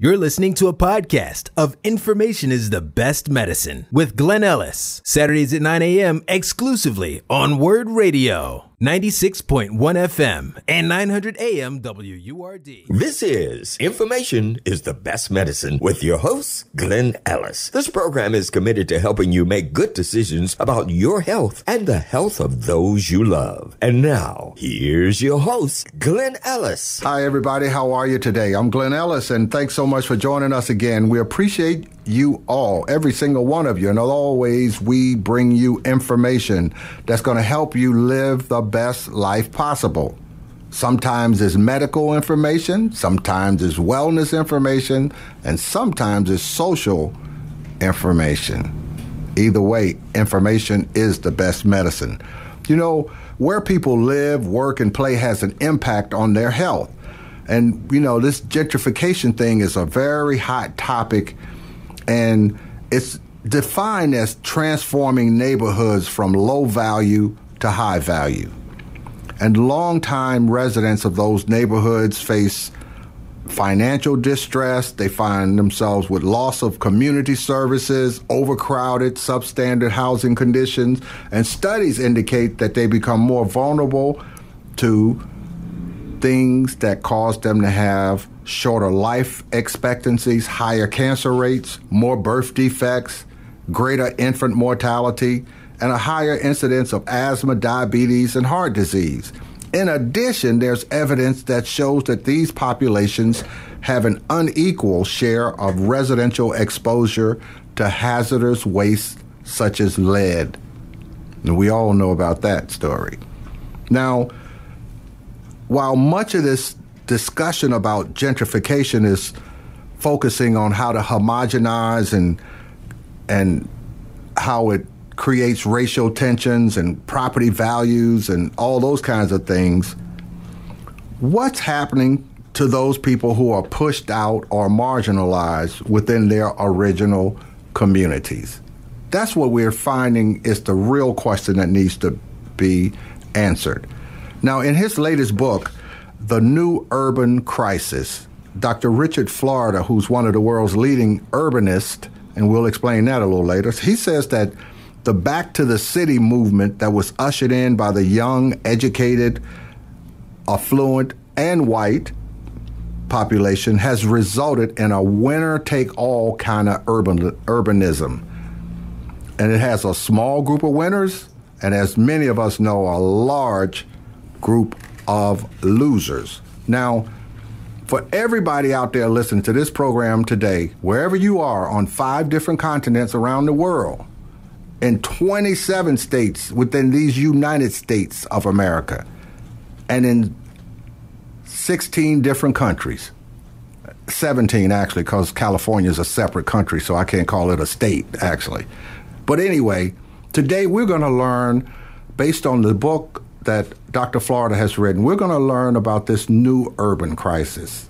You're listening to a podcast of Information is the Best Medicine with Glenn Ellis. Saturdays at 9 a.m. exclusively on WURD Radio. 96.1 FM and 900 AM WURD. This is Information is the Best Medicine with your host, Glenn Ellis. This program is committed to helping you make good decisions about your health and the health of those you love. And now, here's your host, Glenn Ellis. Hi, everybody. How are you today? I'm Glenn Ellis, and thanks so much for joining us again. We appreciate you all, every single one of you. And as always, we bring you information that's going to help you live the best life possible. Sometimes it's medical information, sometimes it's wellness information, and sometimes it's social information. Either way, information is the best medicine. You know, where people live, work, and play has an impact on their health. And, you know, this gentrification thing is a very hot topic, and it's defined as transforming neighborhoods from low value to high value. And longtime residents of those neighborhoods face financial distress. They find themselves with loss of community services, overcrowded, substandard housing conditions, and studies indicate that they become more vulnerable to things that cause them to have shorter life expectancies, higher cancer rates, more birth defects, greater infant mortality, and a higher incidence of asthma, diabetes, and heart disease. In addition, there's evidence that shows that these populations have an unequal share of residential exposure to hazardous waste such as lead. And we all know about that story. Now, while much of this discussion about gentrification is focusing on how to homogenize and how it creates racial tensions and property values and all those kinds of things, what's happening to those people who are pushed out or marginalized within their original communities? That's what we're finding is the real question that needs to be answered. Now, in his latest book, The New Urban Crisis, Dr. Richard Florida, who's one of the world's leading urbanists, and we'll explain that a little later, he says that the Back to the City movement that was ushered in by the young, educated, affluent, and white population has resulted in a winner-take-all kind of urbanism. And it has a small group of winners, and as many of us know, a large group of losers. Now, for everybody out there listening to this program today, wherever you are on 5 different continents around the world, in 27 states within these United States of America, and in 16 different countries, 17 actually, because California is a separate country, so I can't call it a state, actually. But anyway, today we're going to learn, based on the book that Dr. Florida has written, we're going to learn about this new urban crisis,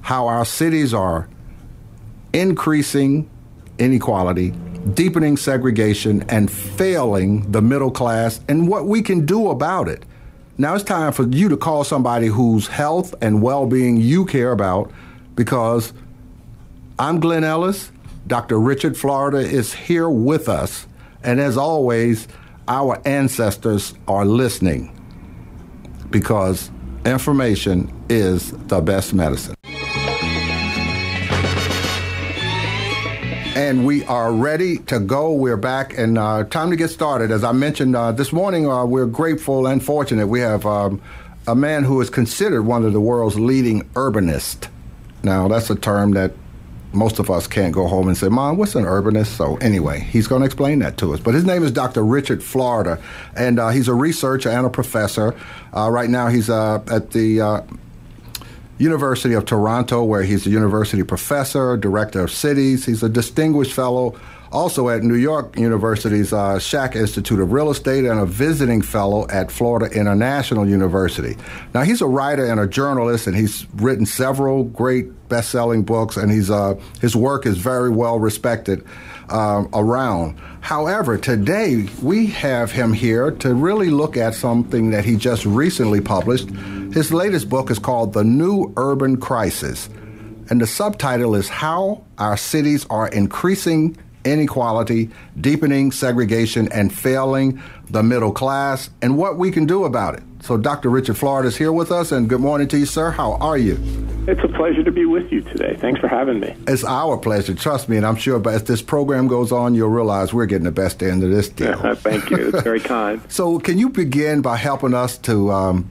how our cities are increasing inequality, deepening segregation, and failing the middle class, and what we can do about it. Now it's time for you to call somebody whose health and well-being you care about, because I'm Glenn Ellis. Dr. Richard Florida is here with us, and as always, our ancestors are listening, because information is the best medicine. And we are ready to go. We're back, and time to get started. As I mentioned this morning, we're grateful and fortunate. We have a man who is considered one of the world's leading urbanists. Now, that's a term that most of us can't go home and say, Mom, what's an urbanist? So anyway, he's going to explain that to us. But his name is Dr. Richard Florida, and he's a researcher and a professor. Right now he's at the University of Toronto, where he's a university professor, director of cities. He's a distinguished fellow also at New York University's Schack Institute of Real Estate, and a visiting fellow at Florida International University. Now, he's a writer and a journalist, and he's written several great best-selling books, and his work is very well respected around. However, today we have him here to really look at something that he just recently published. His latest book is called The New Urban Crisis, And the subtitle is How Our Cities Are Increasing Inequality, Deepening Segregation, and Failing the Middle Class, and What We Can Do About It. So Dr. Richard Florida is here with us, and good morning to you, sir. How are you? It's a pleasure to be with you today. Thanks for having me. It's our pleasure, trust me, and I'm sure as this program goes on, you'll realize we're getting the best end of this deal. Thank you. It's very kind. So can you begin by helping us to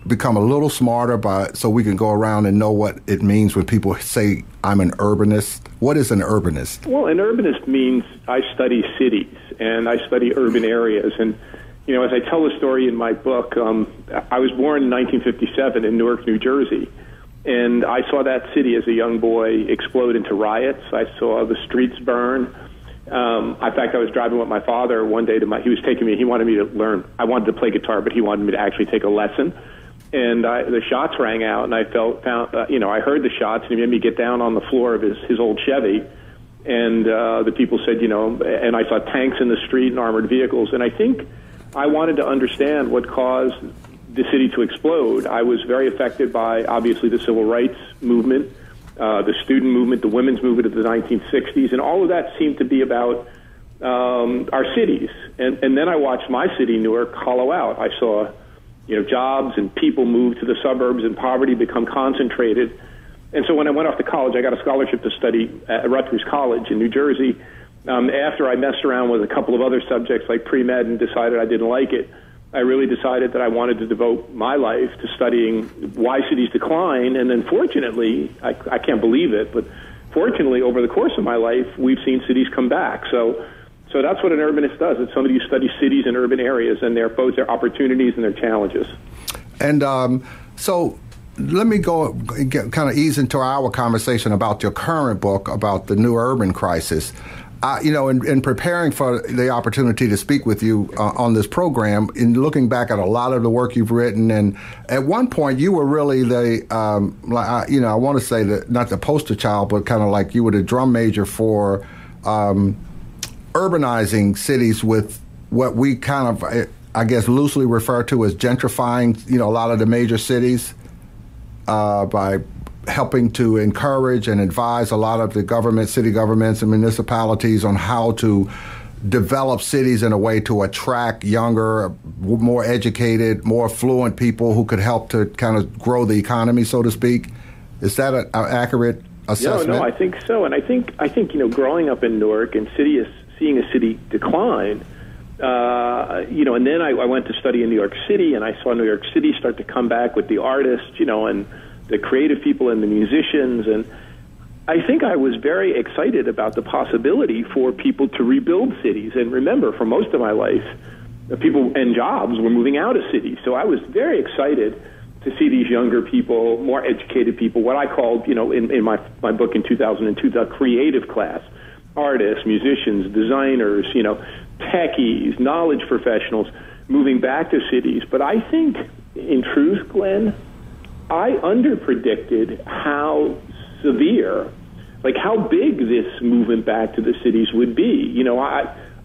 become a little smarter so we can go around and know what it means when people say, I'm an urbanist? What is an urbanist? Well, an urbanist means I study cities, and I study urban areas. And, you know, as I tell the story in my book, I was born in 1957 in Newark, New Jersey. And I saw that city as a young boy explode into riots. I saw the streets burn. In fact, I was driving with my father one day he was taking me, he wanted me to learn. I wanted to play guitar, but he wanted me to actually take a lesson. And the shots rang out, and I I heard the shots, and he made me get down on the floor of his old Chevy. And the people said, and I saw tanks in the street and armored vehicles. And I think I wanted to understand what caused the city to explode. I was very affected by, obviously, the civil rights movement, the student movement, the women's movement of the 1960s, and all of that seemed to be about our cities. And then I watched my city, Newark, hollow out. I saw jobs and people move to the suburbs and poverty become concentrated. And so when I went off to college, I got a scholarship to study at Rutgers College in New Jersey. After I messed around with a couple of other subjects like pre-med and decided I didn't like it, I really decided that I wanted to devote my life to studying why cities decline. And then fortunately, I can't believe it, but fortunately over the course of my life, we've seen cities come back. So that's what an urbanist does. It's somebody who studies cities and urban areas and both their opportunities and their challenges. And so let me kind of ease into our conversation about your current book about the new urban crisis. In preparing for the opportunity to speak with you on this program, in looking back at a lot of the work you've written, and at one point you were really I want to say that not the poster child, but kind of like you were the drum major for urbanizing cities with what we kind of, I guess, loosely refer to as gentrifying, a lot of the major cities by helping to encourage and advise a lot of the city governments and municipalities on how to develop cities in a way to attract younger, more educated, more affluent people who could help to kind of grow the economy, so to speak. Is that an accurate assessment? No, I think so. And I think growing up in Newark and seeing a city decline, and then I went to study in New York City, and I saw New York City start to come back with the artists, and the creative people and the musicians. And I think I was very excited about the possibility for people to rebuild cities. And remember, for most of my life, the people and jobs were moving out of cities. So I was very excited to see these younger people, more educated people, what I called, in my book in 2002, the creative class. Artists, musicians, designers, techies, knowledge professionals moving back to cities. But I think, in truth, Glenn, I underpredicted how severe, how big this movement back to the cities would be.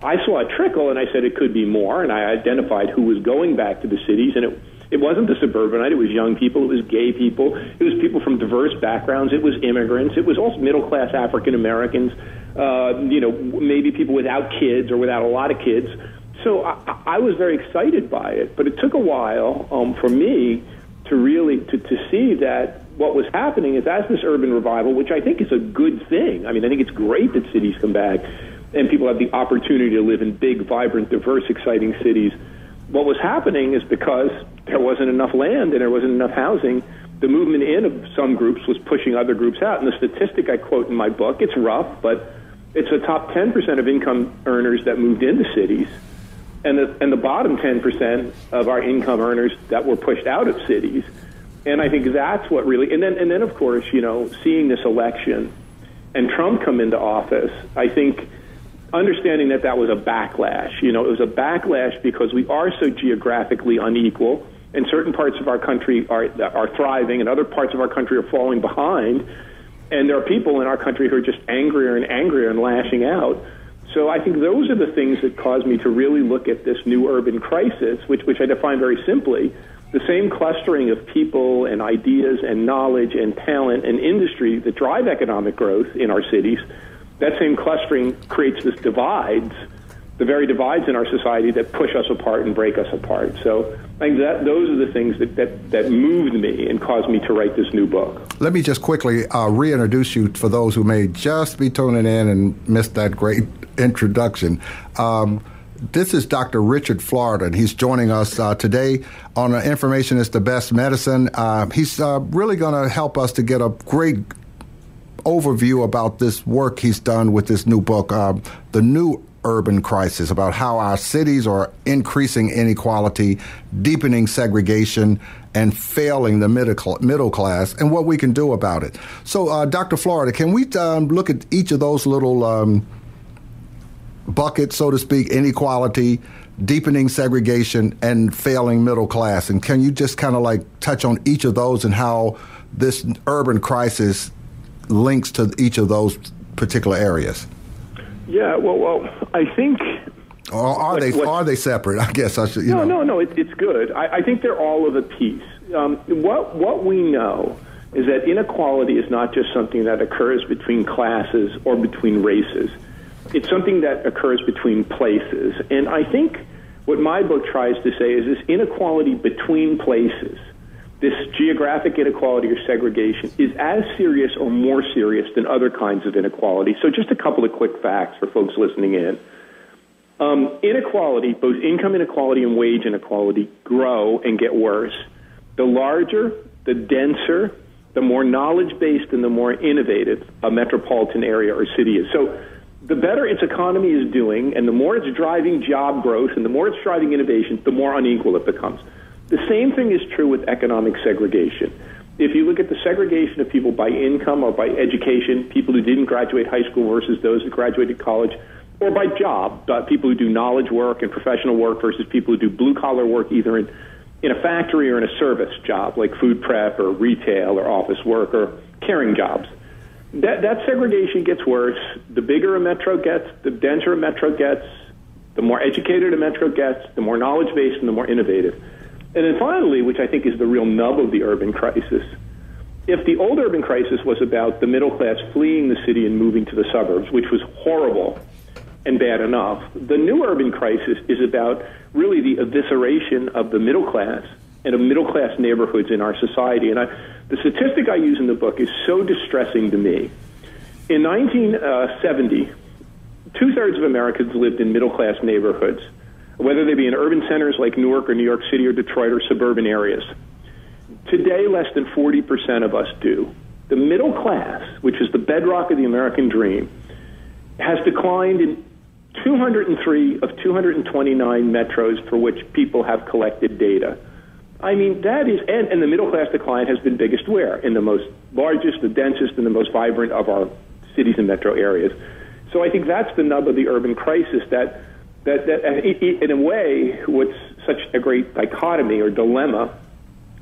I saw a trickle, and I said it could be more, and I identified who was going back to the cities, and it wasn't the suburbanite. It was young people. It was gay people. It was people from diverse backgrounds. It was immigrants. It was also middle-class African Americans, maybe people without kids or without a lot of kids. So I was very excited by it, but it took a while for me to really to see that what was happening is, as this urban revival, which I think is a good thing. I mean, I think it's great that cities come back and people have the opportunity to live in big, vibrant, diverse, exciting cities. What was happening is because there wasn't enough land and there wasn't enough housing, the movement in of some groups was pushing other groups out. And the statistic I quote in my book, it's rough, but it's the top 10% of income earners that moved into cities, and the bottom 10% of our income earners that were pushed out of cities. And I think that's what really, and then of course, seeing this election and Trump come into office, I think understanding that was a backlash. It was a backlash because we are so geographically unequal, and certain parts of our country are thriving, and other parts of our country are falling behind. And there are people in our country who are just angrier and angrier and lashing out. So I think those are the things that caused me to really look at this new urban crisis, which I define very simply the same clustering of people and ideas and knowledge and talent and industry that drive economic growth in our cities, that same clustering creates this divides, the very divides in our society that push us apart and break us apart. So I think that those are the things that moved me and caused me to write this new book. Let me just quickly reintroduce you for those who may just be tuning in and missed that great introduction. This is Dr. Richard Florida, and he's joining us today on Information is the Best Medicine. He's really going to help us to get a great overview about this work he's done with this new book, The New Urban Crisis, about how our cities are increasing inequality, deepening segregation, and failing the middle class, and what we can do about it. So, Dr. Florida, can we look at each of those little buckets, so to speak: inequality, deepening segregation, and failing middle class? And can you just kind of like touch on each of those and how this urban crisis links to each of those particular areas? Yeah, well, I think. Or are they separate? I guess I should. No. It's good. I think they're all of a piece. What we know is that inequality is not just something that occurs between classes or between races. It's something that occurs between places. And I think what my book tries to say is this inequality between places, this geographic inequality or segregation, is as serious or more serious than other kinds of inequality. So just a couple of quick facts for folks listening in. Inequality, both income inequality and wage inequality, grow and get worse. The larger, the denser, the more knowledge-based and the more innovative a metropolitan area or city is. So the better its economy is doing, and the more it's driving job growth, and the more it's driving innovation, the more unequal it becomes. The same thing is true with economic segregation. If you look at the segregation of people by income or by education, people who didn't graduate high school versus those who graduated college, or by job, people who do knowledge work and professional work versus people who do blue-collar work either in a factory or in a service job like food prep or retail or office work or caring jobs. That segregation gets worse. The bigger a metro gets, the denser a metro gets, the more educated a metro gets, the more knowledge-based and the more innovative. And then finally, which I think is the real nub of the urban crisis, if the old urban crisis was about the middle class fleeing the city and moving to the suburbs, which was horrible and bad enough, the new urban crisis is about really the evisceration of the middle class and of middle class neighborhoods in our society. And the statistic I use in the book is so distressing to me. In 1970, two-thirds of Americans lived in middle class neighborhoods, whether they be in urban centers like Newark or New York City or Detroit or suburban areas. Today, less than 40% of us do. The middle class, which is the bedrock of the American dream, has declined in 203 of 229 metros for which people have collected data. I mean, that is, and the middle class decline has been biggest where? In the most largest, the densest, and the most vibrant of our cities and metro areas. So I think that's the nub of the urban crisis, that in a way, what's such a great dichotomy or dilemma,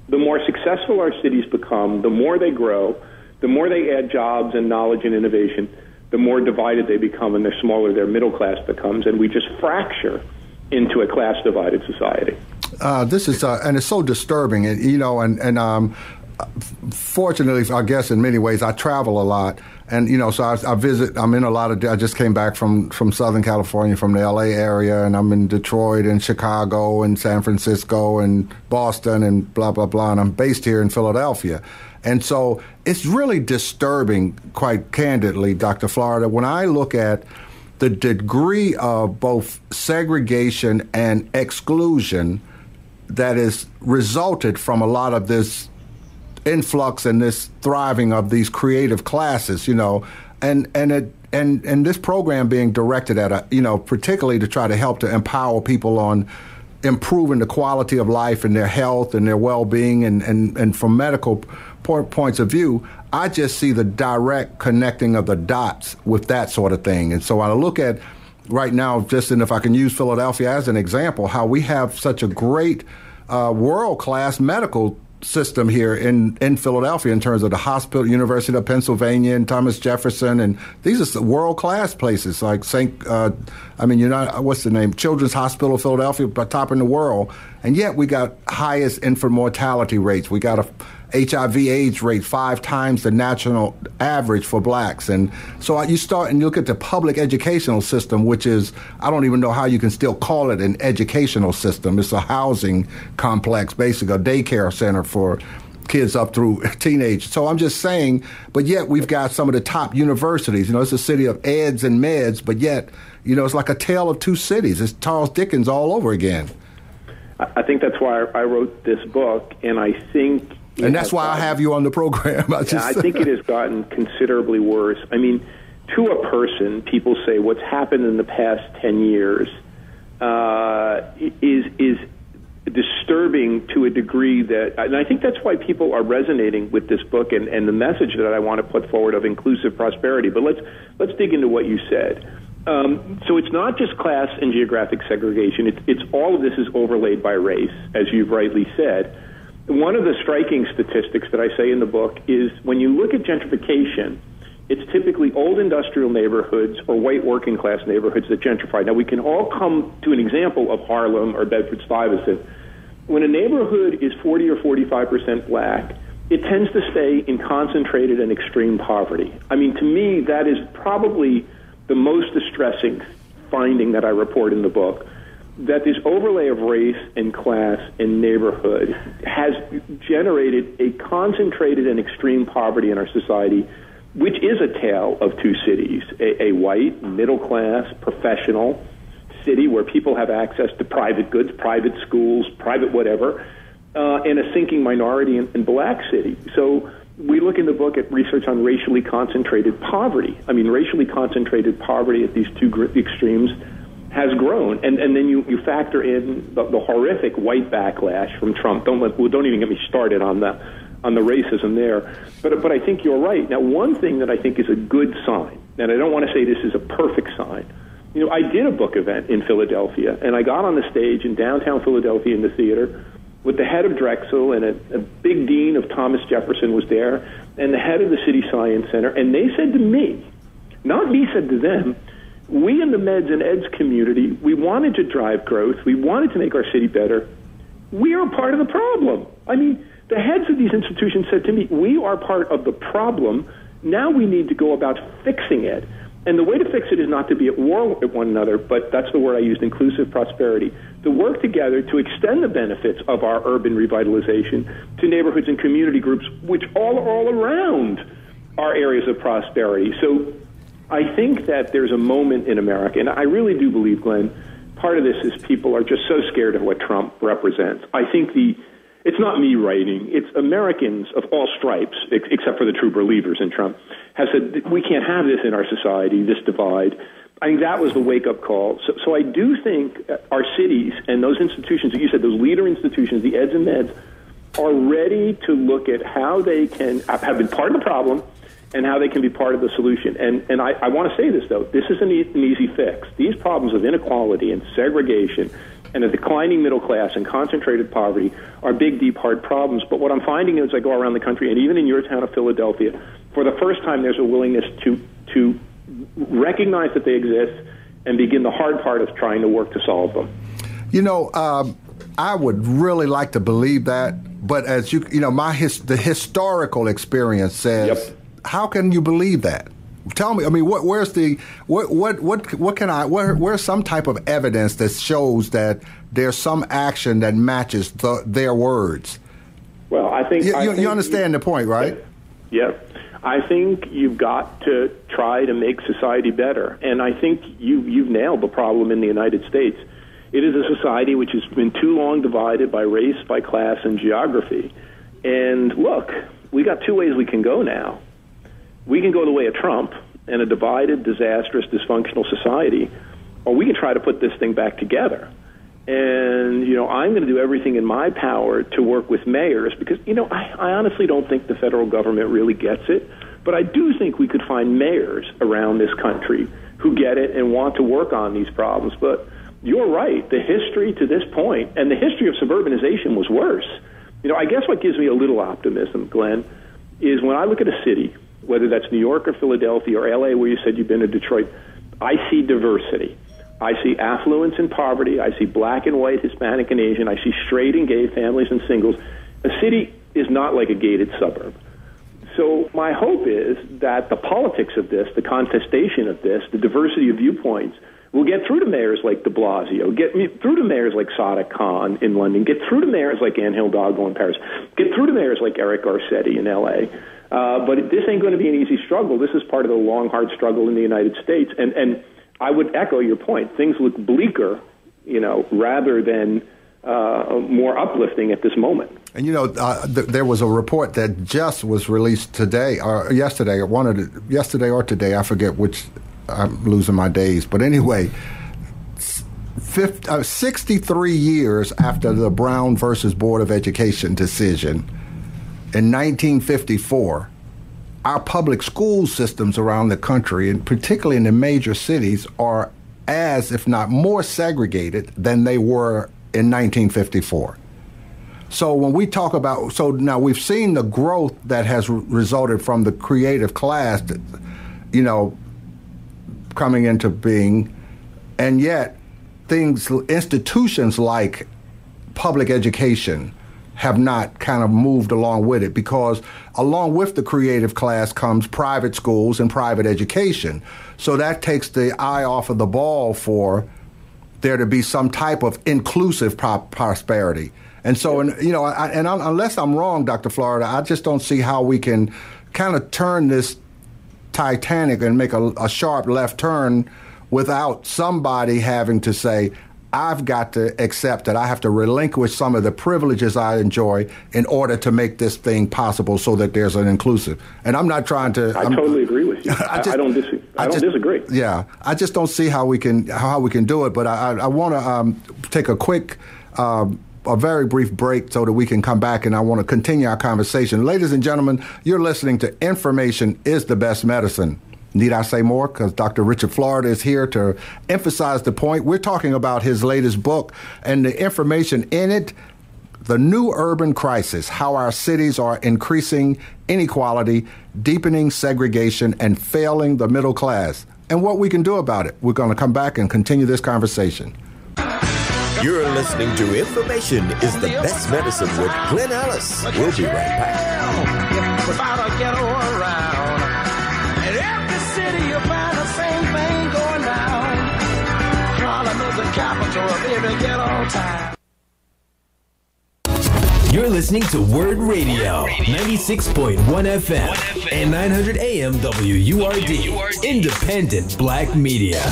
the more successful our cities become, the more they grow, the more they add jobs and knowledge and innovation, the more divided they become, and the smaller their middle class becomes, and we just fracture into a class-divided society. This is, and it's so disturbing, and fortunately, I guess in many ways, I travel a lot, and so I visit. I'm in a lot of. I just came back from Southern California, from the L.A. area, and I'm in Detroit and Chicago and San Francisco and Boston and blah blah blah, and I'm based here in Philadelphia. And so it's really disturbing, quite candidly, Dr. Florida, when I look at the degree of both segregation and exclusion that is resulted from a lot of this influx and this thriving of these creative classes, and this program being directed at particularly to try to help to empower people on improving the quality of life and their health and their well-being, and from medical points of view, I just see the direct connecting of the dots with that sort of thing. And so I look at right now, and if I can use Philadelphia as an example, how we have such a great world-class medical system here in Philadelphia in terms of the hospital, University of Pennsylvania and Thomas Jefferson, and these are world-class places like what's the name? Children's Hospital of Philadelphia, top in the world, and yet we got highest infant mortality rates. We got a HIV/AIDS rate 5 times the national average for blacks. And so you start and you look at the public educational system, which is, I don't even know how you can still call it an educational system. It's a housing complex, basically a daycare center for kids up through teenage. So I'm just saying, but yet we've got some of the top universities. It's a city of eds and meds, but yet, it's like a tale of two cities. It's Charles Dickens all over again. I think that's why I wrote this book, and I think... And that's why I have you on the program. I think it has gotten considerably worse. I mean, to a person, people say what's happened in the past 10 years is disturbing to a degree that, and I think that's why people are resonating with this book and the message that I want to put forward of inclusive prosperity. But let's dig into what you said. So it's not just class and geographic segregation. It's all of this is overlaid by race, as you've rightly said. One of the striking statistics that I say in the book is when you look at gentrification, it's typically old industrial neighborhoods or white working class neighborhoods that gentrify. Now, we can all come to an example of Harlem or Bedford-Stuyvesant. When a neighborhood is 40 or 45% black, it tends to stay in concentrated and extreme poverty. I mean, to me, that is probably the most distressing finding that I report in the book, that this overlay of race and class and neighborhood has generated a concentrated and extreme poverty in our society, which is a tale of two cities, a white, middle-class, professional city where people have access to private goods, private schools, private whatever, and a sinking minority in black city. So we look in the book at research on racially concentrated poverty. I mean, racially concentrated poverty at these two extremes has grown, and then you factor in the horrific white backlash from Trump. Don't even get me started on the racism there. But I think you're right. Now, one thing that I think is a good sign, and I don't want to say this is a perfect sign. I did a book event in Philadelphia, and I got on the stage in downtown Philadelphia in the theater with the head of Drexel, and a big dean of Thomas Jefferson was there, and the head of the City Science Center, and they said to me, not me said to them, we in the meds and eds community, we wanted to drive growth. We wanted to make our city better. We are part of the problem. I mean, the heads of these institutions said to me, we are part of the problem. Now we need to go about fixing it. And the way to fix it is not to be at war with one another, but that's the word I used, inclusive prosperity, to work together to extend the benefits of our urban revitalization to neighborhoods and community groups, which all are all around our areas of prosperity. So I think that there's a moment in America, and I really do believe, Glenn, part of this is people are just so scared of what Trump represents. I think it's not me writing, it's Americans of all stripes, except for the true believers in Trump, have said we can't have this in our society, this divide. I think that was the wake-up call. So I do think our cities and those institutions, that you said, those leader institutions, the eds and meds, are ready to look at how they can have been part of the problem and how they can be part of the solution. And I want to say this, though. This isn't an easy fix. These problems of inequality and segregation and a declining middle class and concentrated poverty are big, deep, hard problems. But what I'm finding as I go around the country, and even in your town of Philadelphia, for the first time there's a willingness to recognize that they exist and begin the hard part of trying to work to solve them. I would really like to believe that, but as the historical experience says, Yep. How can you believe that? Tell me. I mean, where's some type of evidence that shows that there's some action that matches their words? Well, I think you understand the point, right? Yeah. I think you've got to try to make society better, and I think you've nailed the problem in the United States. It is a society which has been too long divided by race, by class, and geography. And look, we got two ways we can go now. We can go the way of Trump and a divided, disastrous, dysfunctional society, or we can try to put this thing back together. And, I'm going to do everything in my power to work with mayors because, I honestly don't think the federal government really gets it, but I do think we could find mayors around this country who get it and want to work on these problems. But you're right. The history to this point, and the history of suburbanization was worse. I guess what gives me a little optimism, Glenn, is when I look at a city, whether that's New York or Philadelphia or L.A., where you said you've been to Detroit, I see diversity. I see affluence and poverty. I see black and white, Hispanic and Asian. I see straight and gay families and singles. A city is not like a gated suburb. So my hope is that the politics of this, the contestation of this, the diversity of viewpoints will get through to mayors like de Blasio, get through to mayors like Sadiq Khan in London, get through to mayors like Anne Hidalgo in Paris, get through to mayors like Eric Garcetti in L.A. But this ain't going to be an easy struggle. This is part of the long, hard struggle in the United States. And I would echo your point. Things look bleaker, rather than more uplifting at this moment. And, there was a report that just was released today, or yesterday, yesterday or today, I forget which, I'm losing my days. But anyway, 63 years after the Brown versus Board of Education decision in 1954, our public school systems around the country, and particularly in the major cities, are as, if not more segregated than they were in 1954. So when we talk about, so now we've seen the growth that has resulted from the creative class, coming into being, and yet institutions like public education have not kind of moved along with it, because along with the creative class comes private schools and private education. So that takes the eye off of the ball for there to be some type of inclusive prosperity. And so, unless I'm wrong, Dr. Florida, I just don't see how we can kind of turn this Titanic and make a sharp left turn without somebody having to say, I've got to accept that I have to relinquish some of the privileges I enjoy in order to make this thing possible so that there's an inclusive. And I'm not trying to... I totally agree with you. I don't disagree. Yeah, I just don't see how we can do it. But I want to take a quick... a very brief break so that we can come back, and I want to continue our conversation. Ladies and gentlemen, you're listening to Information is the Best Medicine. Need I say more? Because Dr. Richard Florida is here to emphasize the point. We're talking about his latest book and the information in it, The New Urban Crisis, How Our Cities Are Increasing Inequality, Deepening Segregation, and Failing the Middle Class, and what we can do about it. We're going to come back and continue this conversation. You're listening to Information is the Best Medicine with Glenn Ellis. We'll be right back. Without a ghetto around, in every city you'll find the same thing going down. Harlem is the capital of every ghetto town. You're listening to WURD Radio, 96.1 FM and 900 AM WURD, independent black media.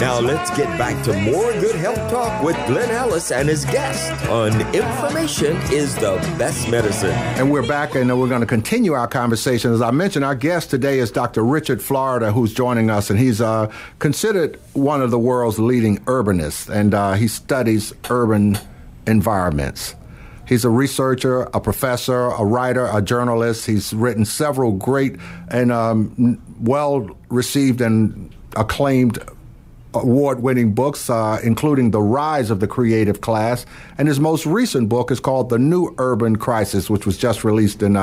Now let's get back to more good health talk with Glenn Ellis and his guest on Information is the Best Medicine. And we're back, and we're going to continue our conversation. As I mentioned, our guest today is Dr. Richard Florida, who's joining us, and he's considered one of the world's leading urbanists, and he studies urban environments. He's a researcher, a professor, a writer, a journalist. He's written several great and well-received and acclaimed award-winning books, including The Rise of the Creative Class. And his most recent book is called The New Urban Crisis, which was just released in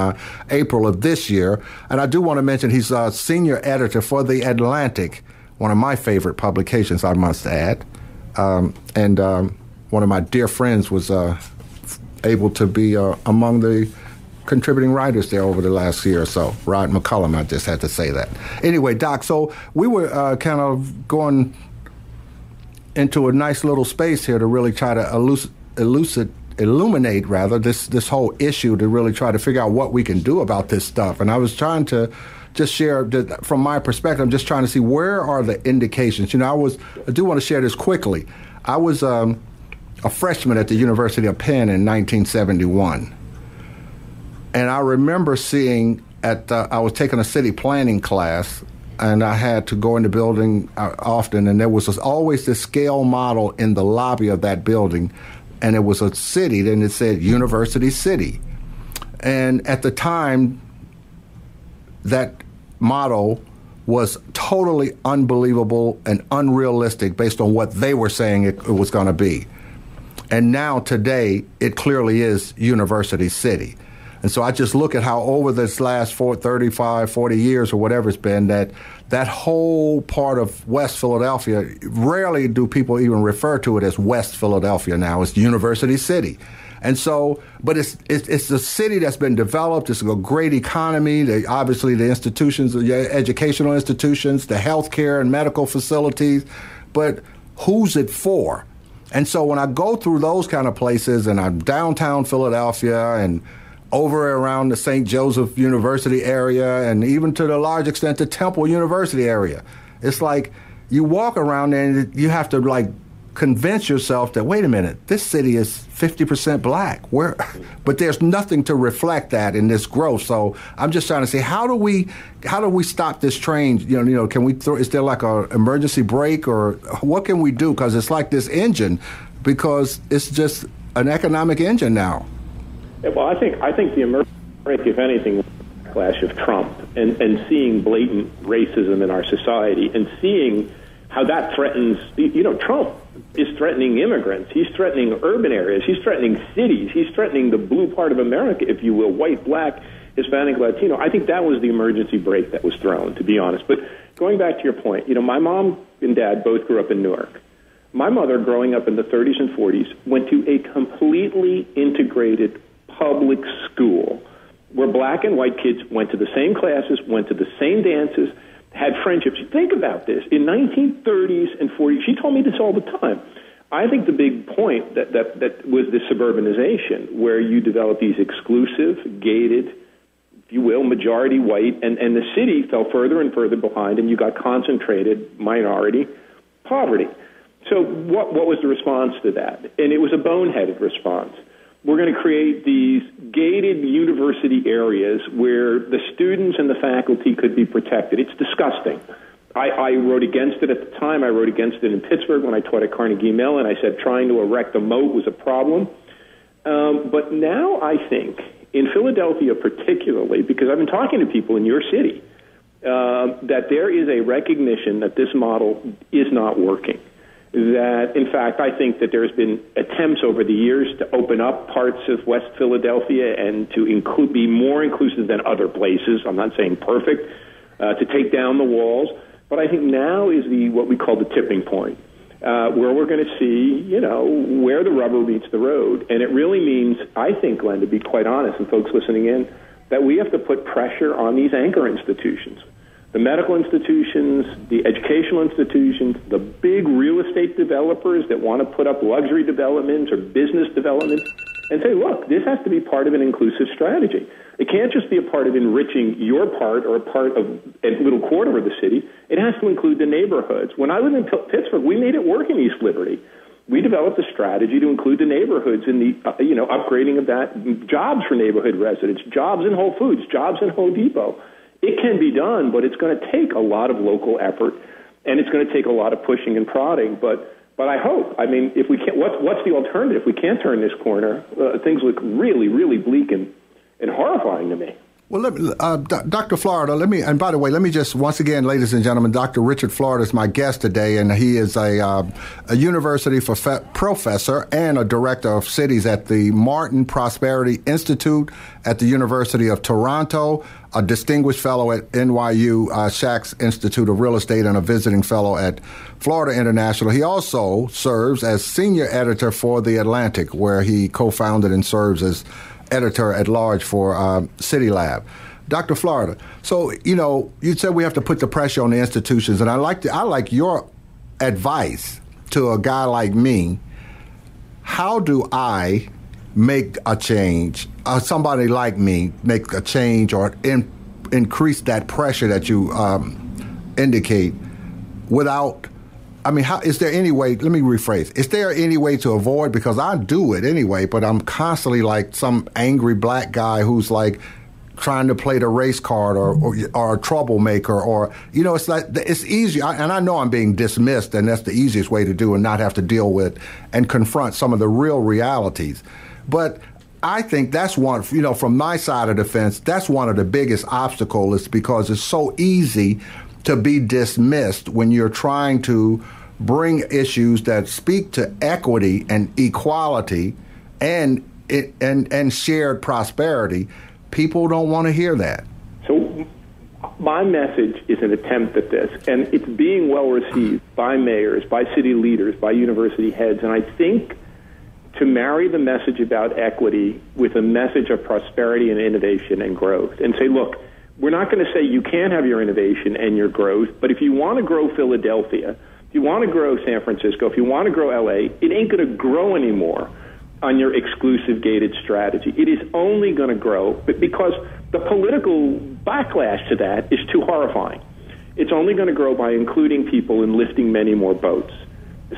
April of this year. And I do want to mention he's a senior editor for The Atlantic, one of my favorite publications, I must add. And one of my dear friends was able to be among the contributing writers there over the last year or so. Rod McCullum, I just had to say that. Anyway, Doc, so we were kind of going into a nice little space here to really try to illuminate this whole issue, to really try to figure out what we can do about this stuff. And I was trying to just share, from my perspective, I'm just trying to see where are the indications. I do want to share this quickly. I was a freshman at the University of Penn in 1971. And I remember seeing I was taking a city planning class, and I had to go in the building often, and there was always this scale model in the lobby of that building, and it was a city, and it said University City. And at the time, that model was totally unbelievable and unrealistic based on what they were saying it was going to be. And now today, it clearly is University City. And so I just look at how over this last 35, 40 years or whatever it's been, that whole part of West Philadelphia, rarely do people even refer to it as West Philadelphia now. It's University City. And so, but it's a city that's been developed. It's a great economy. Obviously, the institutions, the educational institutions, the healthcare and medical facilities. But who's it for? And so when I go through those kind of places, and I'm downtown Philadelphia and over around the St. Joseph University area, and even to the large extent the Temple University area, it's like you walk around there and you have to like convince yourself that, wait a minute, this city is 50% black. But there's nothing to reflect that in this growth. So I'm just trying to say, how do we stop this train? You know, can we is there like an emergency brake, or what can we do? Because it's like this engine, because it's just an economic engine now. Well, I think the emergency brake, if anything, was the backlash of Trump and seeing blatant racism in our society and seeing how that threatens, Trump is threatening immigrants. He's threatening urban areas. He's threatening cities. He's threatening the blue part of America, if you will, white, black, Hispanic, Latino. I think that was the emergency brake that was thrown, to be honest. But going back to your point, my mom and dad both grew up in Newark. My mother, growing up in the 30s and 40s, went to a completely integrated public school where black and white kids went to the same classes, went to the same dances, had friendships. Think about this. In 1930s and 40s, she told me this all the time. I think the big point that was the suburbanization, where you develop these exclusive, gated, if you will, majority white, and the city fell further and further behind, and you got concentrated minority poverty. So what was the response to that? And it was a boneheaded response. We're going to create these gated university areas where the students and the faculty could be protected. It's disgusting. I wrote against it at the time. I wrote against it in Pittsburgh when I taught at Carnegie Mellon. I said trying to erect a moat was a problem. But now I think, in Philadelphia particularly, because I've been talking to people in your city, that there is a recognition that this model is not working. That, in fact, I think that there's been attempts over the years to open up parts of West Philadelphia and to be more inclusive than other places. I'm not saying perfect, to take down the walls. But I think now is what we call the tipping point, where we're going to see, where the rubber meets the road. And it really means, I think, Glenn, to be quite honest, and folks listening in, that we have to put pressure on these anchor institutions. The medical institutions, the educational institutions, the big real estate developers that want to put up luxury developments or business developments, and say, look, this has to be part of an inclusive strategy. It can't just be a part of enriching your part or a part of a little quarter of the city. It has to include the neighborhoods. When I lived in Pittsburgh, we made it work in East Liberty. We developed a strategy to include the neighborhoods in the, upgrading of that, jobs for neighborhood residents, jobs in Whole Foods, jobs in Home Depot. It can be done, but it's going to take a lot of local effort, and it's going to take a lot of pushing and prodding. But I hope. I mean, if we can't, what's the alternative? If we can't turn this corner, things look really, really bleak and horrifying to me. Well, Dr. Florida, and by the way, let me just, once again, ladies and gentlemen, Dr. Richard Florida is my guest today, and he is a university professor and a director of cities at the Martin Prosperity Institute at the University of Toronto, a distinguished fellow at NYU Sachs Institute of Real Estate, and a visiting fellow at Florida International. He also serves as senior editor for The Atlantic, where he co-founded and serves as editor-at-large for City Lab. Dr. Florida, so, you said we have to put the pressure on the institutions, and I like your advice to a guy like me. How do I make a change, somebody like me make a change or increase that pressure that you indicate without, is there any way, let me rephrase, is there any way to avoid, because I do it anyway, but I'm constantly like some angry black guy who's like trying to play the race card or a troublemaker, or, it's like, it's easy, and I know I'm being dismissed, and that's the easiest way to do and not have to deal with and confront some of the real realities. But I think that's one, from my side of the fence, that's one of the biggest obstacles, is because it's so easy to be dismissed when you're trying to bring issues that speak to equity and equality and shared prosperity, people don't want to hear that. So my message is an attempt at this, and it's being well received by mayors, by city leaders, by university heads, and I think to marry the message about equity with a message of prosperity and innovation and growth, and say, look, we're not going to say you can't have your innovation and your growth, but if you want to grow Philadelphia, if you want to grow San Francisco, if you want to grow LA, it ain't going to grow anymore on your exclusive gated strategy. It is only going to grow because the political backlash to that is too horrifying. It's only going to grow by including people and lifting many more boats.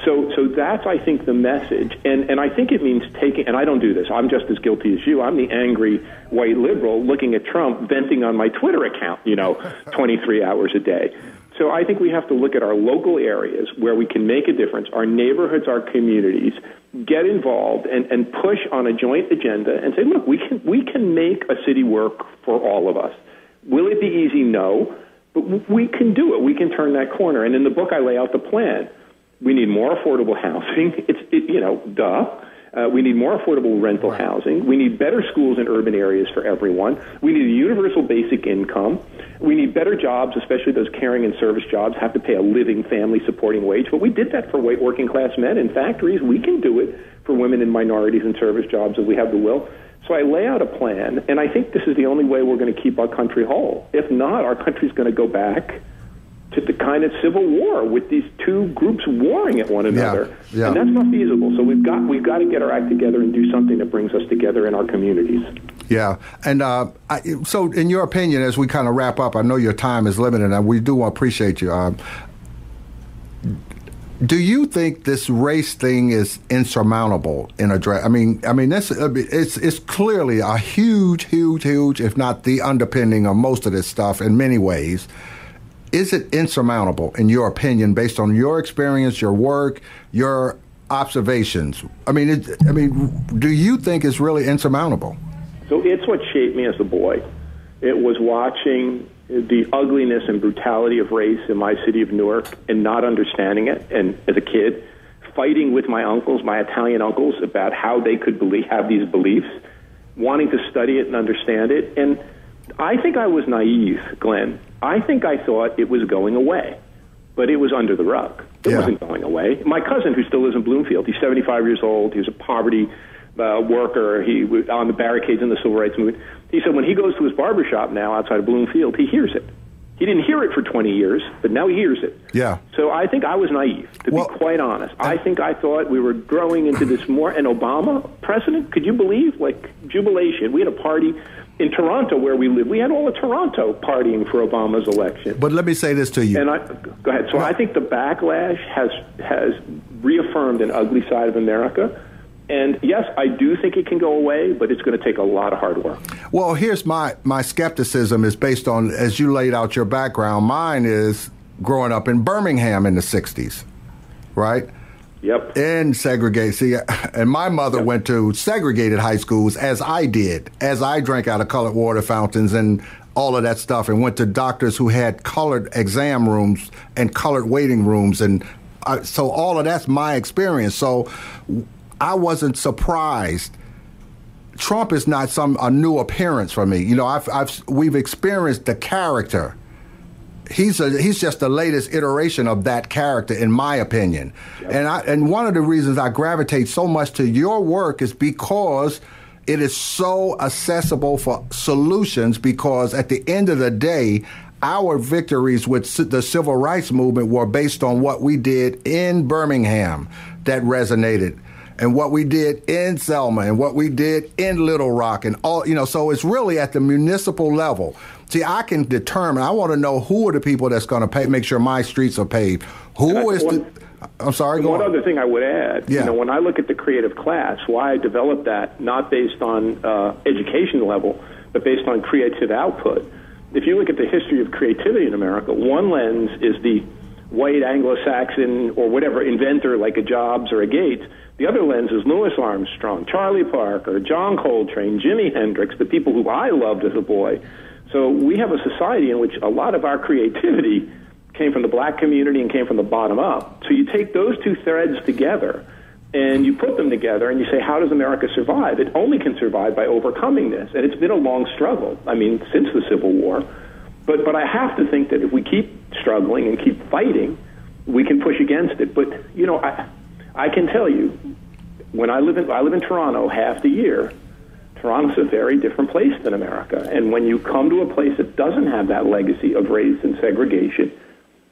So that's, I think, the message. And I think it means taking, and I don't do this, I'm just as guilty as you. I'm the angry white liberal looking at Trump venting on my Twitter account, 23 hours a day. So I think we have to look at our local areas where we can make a difference, our neighborhoods, our communities, get involved and push on a joint agenda and say, look, we can make a city work for all of us. Will it be easy? No. But we can do it. We can turn that corner. And in the book, I lay out the plan. We need more affordable housing. We need more affordable rental housing. We need better schools in urban areas for everyone. We need a universal basic income. We need better jobs, especially those caring and service jobs, have to pay a living family-supporting wage. But we did that for white working-class men in factories. We can do it for women and minorities in service jobs if we have the will. So I lay out a plan, and I think this is the only way we're going to keep our country whole. If not, our country's going to go back to the kind of civil war with these two groups warring at one another. Yeah. And that's not feasible. So we've got to get our act together and do something that brings us together in our communities. Yeah. And so in your opinion, as we kind of wrap up, I know your time is limited, and we do appreciate you. Do you think this race thing is insurmountable in a draft? I mean, it's clearly a huge, if not the underpinning of most of this stuff in many ways. Is it insurmountable, in your opinion, based on your experience, your work, your observations? I mean, do you think it's really insurmountable? So it's what shaped me as a boy. It was watching the ugliness and brutality of race in my city of Newark and not understanding it. And as a kid, fighting with my uncles, my Italian uncles, about how they could have these beliefs, wanting to study it and understand it. And I think I was naive, Glenn. I think I thought it was going away, but it was under the rug. It wasn't going away. My cousin, who still lives in Bloomfield, he's 75 years old. He was a poverty worker. He was on the barricades in the civil rights movement. He said when he goes to his barbershop now outside of Bloomfield, he hears it. He didn't hear it for 20 years, but now he hears it. Yeah. So I think I was naive, to be quite honest. I think I thought we were growing into this more. And Obama, president, could you believe? Like, jubilation. We had a party in Toronto where we live. We had all of Toronto partying for Obama's election. But let me say this to you. And go ahead. So I think the backlash has reaffirmed an ugly side of America. And yes, I do think it can go away, but it's going to take a lot of hard work. Well, here's my skepticism is based on, as you laid out your background. Mine is growing up in Birmingham in the 60s, right? Yep. In segregated. See, and my mother went to segregated high schools, as I did, as I drank out of colored water fountains and all of that stuff, and went to doctors who had colored exam rooms and colored waiting rooms. And so all of that's my experience. So I wasn't surprised. Trump is not a new appearance for me. You know, we've experienced the character. He's just the latest iteration of that character, in my opinion. Yep. And one of the reasons I gravitate so much to your work is because it is so accessible for solutions, because at the end of the day, our victories with the civil rights movement were based on what we did in Birmingham that resonated, and what we did in Selma, and what we did in Little Rock, and all, so it's really at the municipal level. See, I can determine, I want to know who are the people that's going to make sure my streets are paved. I'm sorry, go on. One other thing I would add, when I look at the creative class, why I developed that, not based on education level, but based on creative output. If you look at the history of creativity in America, one lens is the white Anglo-Saxon or whatever inventor like a Jobs or a Gates. The other lens is Louis Armstrong, Charlie Parker, John Coltrane, Jimi Hendrix, the people who I loved as a boy. So we have a society in which a lot of our creativity came from the black community and came from the bottom up. So you take those two threads together and you put them together and you say, how does America survive? It only can survive by overcoming this. And it's been a long struggle, I mean, since the Civil War. But I have to think that if we keep struggling and keep fighting, we can push against it. But, you know, I can tell you, when I live in Toronto half the year, Toronto's a very different place than America. And when you come to a place that doesn't have that legacy of race and segregation,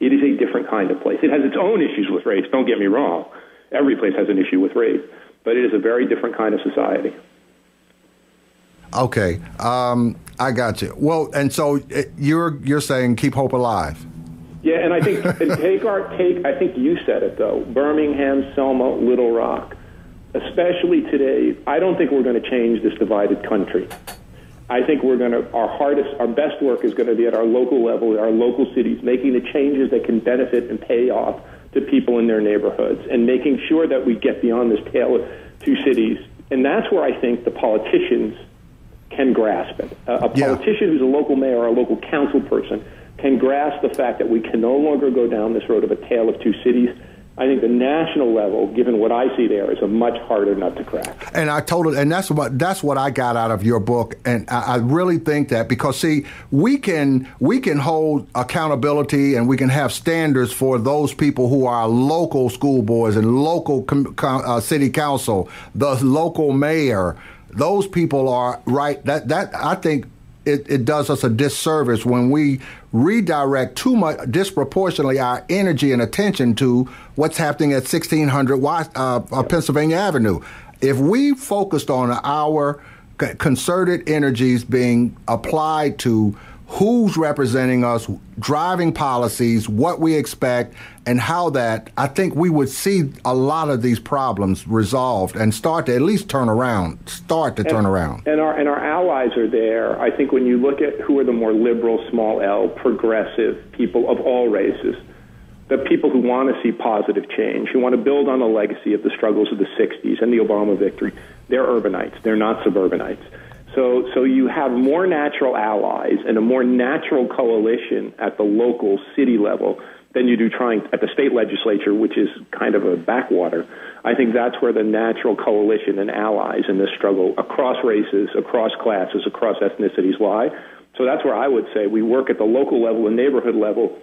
it is a different kind of place. It has its own issues with race, don't get me wrong. Every place has an issue with race, but it is a very different kind of society. Okay, I got you. Well, and so you're saying keep hope alive. Yeah, and I think I think you said it though. Birmingham, Selma, Little Rock, especially today. I don't think we're going to change this divided country. I think our best work is going to be at our local level, our local cities, making the changes that can benefit and pay off to people in their neighborhoods, and making sure that we get beyond this tale of two cities. And that's where I think the politicians can grasp it. A politician who's a local mayor or a local council person can grasp the fact that we can no longer go down this road of a tale of two cities. I think the national level, given what I see there, is a much harder nut to crack. And that's what I got out of your book, and I really think that because see, we can hold accountability and we can have standards for those people who are local school boards and local city council, the local mayor. Those people are right. That I think it does us a disservice when we redirect too much, disproportionately, our energy and attention to what's happening at 1600 Pennsylvania Avenue. If we focused on our concerted energies being applied to who's representing us, driving policies, what we expect, and how that, I think we would see a lot of these problems resolved and start to at least turn around. And our allies are there. I think when you look at who are the more liberal, small L, progressive people of all races, the people who want to see positive change, who want to build on the legacy of the struggles of the 60s and the Obama victory, they're urbanites. They're not suburbanites. So you have more natural allies and a more natural coalition at the local city level than you do trying at the state legislature, which is kind of a backwater. I think that's where the natural coalition and allies in this struggle across races, across classes, across ethnicities lie. So that's where I would say we work at the local level and neighborhood level,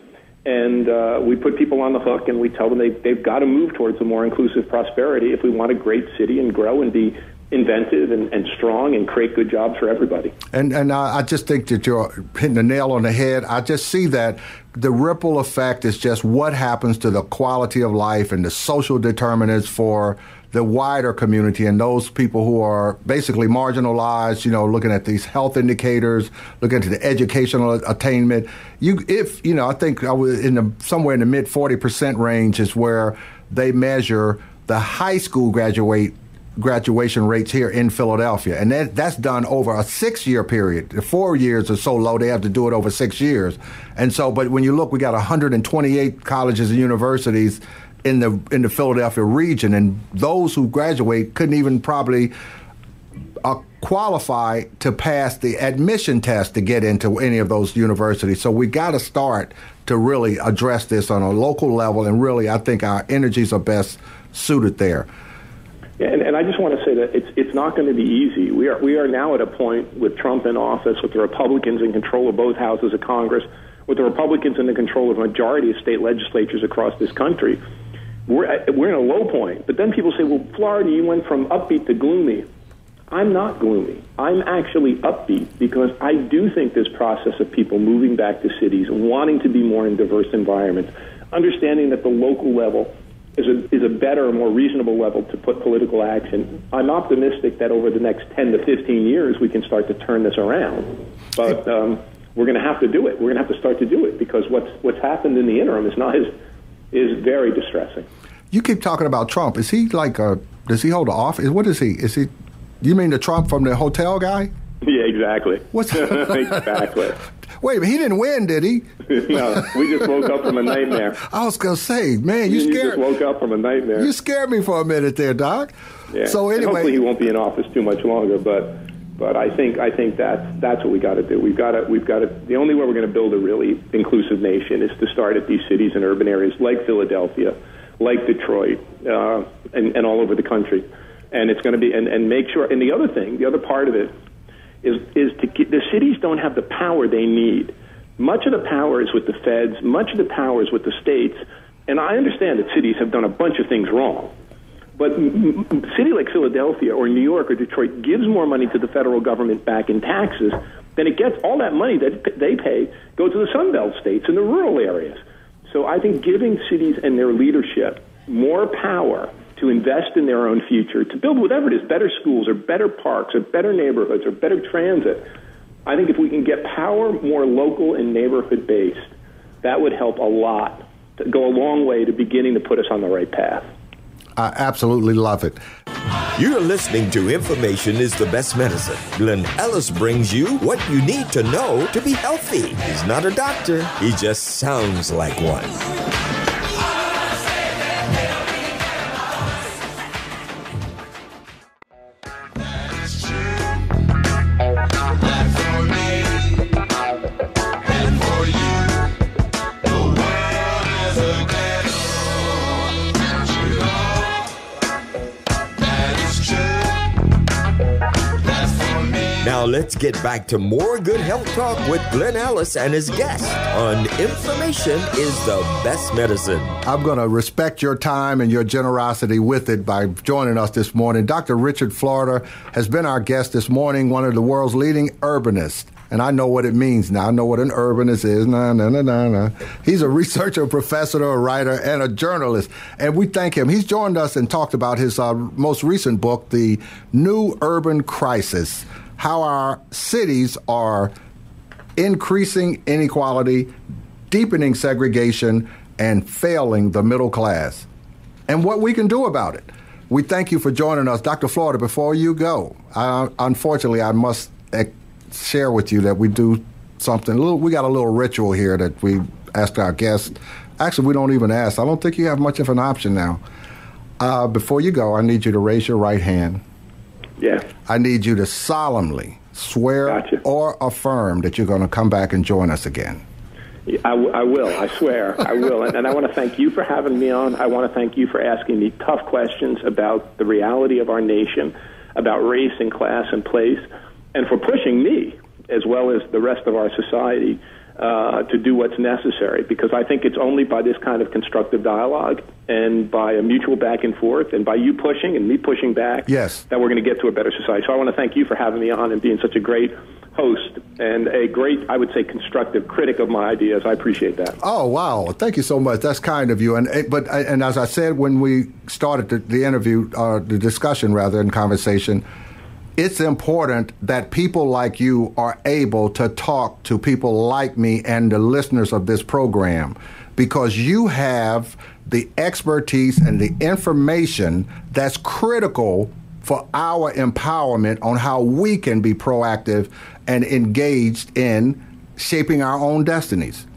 and we put people on the hook and we tell them they've got to move towards a more inclusive prosperity if we want a great city and grow and be inventive and strong and create good jobs for everybody. And I just think that you're hitting the nail on the head. I just see that the ripple effect is just what happens to the quality of life and the social determinants for the wider community and those people who are basically marginalized, looking at these health indicators, looking at the educational attainment. I think I was somewhere in the mid 40% range is where they measure the high school graduation rates here in Philadelphia. And that's done over a 6-year period. The 4 years are so low, they have to do it over 6 years. And so, but when you look, we got 128 colleges and universities in the Philadelphia region, and those who graduate couldn't even probably qualify to pass the admission test to get into any of those universities. So we got to start to really address this on a local level, and really I think our energies are best suited there. Yeah, and I just want to say that it's not going to be easy. We are now at a point with Trump in office, with the Republicans in control of both houses of Congress, with the Republicans in the control of a majority of state legislatures across this country. We're in a low point. But then people say, well, Florida, you went from upbeat to gloomy. I'm not gloomy. I'm actually upbeat because I do think this process of people moving back to cities, wanting to be more in diverse environments, understanding that the local level is a better, more reasonable level to put political action. I'm optimistic that over the next 10 to 15 years we can start to turn this around. But we're going to have to do it. We're going to have to start to do it because what's happened in the interim is very distressing. You keep talking about Trump. Is he does he hold an office? What is he? Is he? You mean the Trump from the hotel guy? Yeah, exactly. What's exactly? Wait a minute, he didn't win, did he? No, we just woke up from a nightmare. I was going to say, man, you scared. just woke up from a nightmare. You scared me for a minute there, Doc. Yeah. So anyway. And hopefully he won't be in office too much longer, but But I think that's what we got to do. We've got to. The only way we're going to build a really inclusive nation is to start at these cities and urban areas like Philadelphia, like Detroit, and all over the country. And it's going to be and make sure. And the other thing, the other part of it is to get, the cities don't have the power they need. Much of the power is with the feds. Much of the power is with the states. And I understand that cities have done a bunch of things wrong. But a city like Philadelphia or New York or Detroit gives more money to the federal government back in taxes than it gets. All that money that they pay goes to the Sun Belt states and the rural areas. So I think giving cities and their leadership more power to invest in their own future, to build whatever it is, better schools or better parks or better neighborhoods or better transit, I think if we can get power more local and neighborhood-based, that would help a lot, to go a long way to beginning to put us on the right path. I absolutely love it. You're listening to Information is the Best Medicine. Glenn Ellis brings you what you need to know to be healthy. He's not a doctor. He just sounds like one. Now let's get back to more good health talk with Glenn Ellis and his guest on Information is the Best Medicine. I'm going to respect your time and your generosity with it by joining us this morning. Dr. Richard Florida has been our guest this morning, one of the world's leading urbanists. And I know what it means now. I know what an urbanist is. He's a researcher, professor, a writer, and a journalist. And we thank him. He's joined us and talked about his most recent book, The New Urban Crisis, how our cities are increasing inequality, deepening segregation, and failing the middle class, and what we can do about it. We thank you for joining us. Dr. Florida, before you go, unfortunately, I must share with you that we do something. We got a little ritual here that we ask our guests. Actually, we don't even ask. I don't think you have much of an option now. Before you go, I need you to raise your right hand. Yeah. I need you to solemnly swear or affirm that you're going to come back and join us again. I will. I swear. I will. And I want to thank you for having me on. I want to thank you for asking me tough questions about the reality of our nation, about race and class and place, and for pushing me, as well as the rest of our society, to do what's necessary, because I think it's only by this kind of constructive dialogue and by a mutual back and forth and by you pushing and me pushing back that we're going to get to a better society. So I want to thank you for having me on and being such a great host and a great, I would say, constructive critic of my ideas. I appreciate that. Oh, wow. Thank you so much. That's kind of you. And as I said when we started the interview, the discussion rather, and conversation, it's important that people like you are able to talk to people like me and the listeners of this program, because you have the expertise and the information that's critical for our empowerment on how we can be proactive and engaged in shaping our own destinies.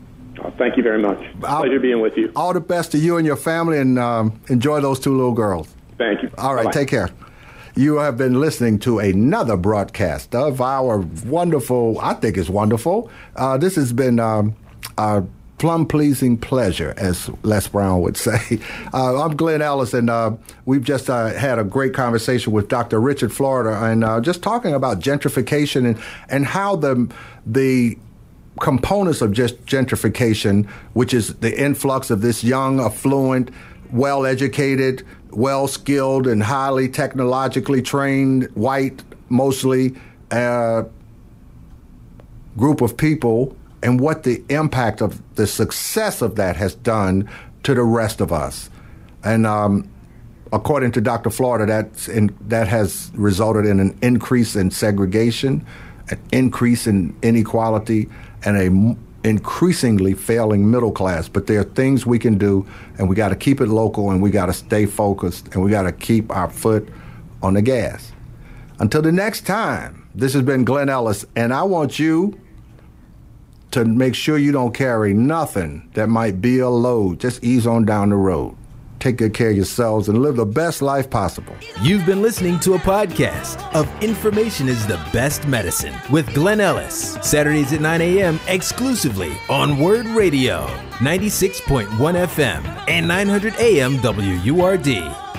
Oh, thank you very much. Pleasure being with you. All the best to you and your family, and enjoy those two little girls. Thank you. All right, Bye-bye. Take care. You have been listening to another broadcast of our wonderful, I think it's wonderful. This has been a plum-pleasing pleasure, as Les Brown would say. I'm Glenn Ellis, and we've just had a great conversation with Dr. Richard Florida, and just talking about gentrification and how the components of just gentrification, which is the influx of this young, affluent, well-educated, well-skilled, and highly technologically trained, white, mostly, group of people, and what the impact of the success of that has done to the rest of us. And according to Dr. Florida, that has resulted in an increase in segregation, an increase in inequality, and a increasingly failing middle class. But there are things we can do, and we got to keep it local, and we got to stay focused, and we got to keep our foot on the gas. Until the next time, this has been Glenn Ellis, and I want you to make sure you don't carry nothing that might be a load. Just ease on down the road. take good care of yourselves, and live the best life possible. You've been listening to a podcast of Information is the Best Medicine with Glenn Ellis. Saturdays at 9 a.m. exclusively on WURD Radio, 96.1 FM and 900 AM WURD.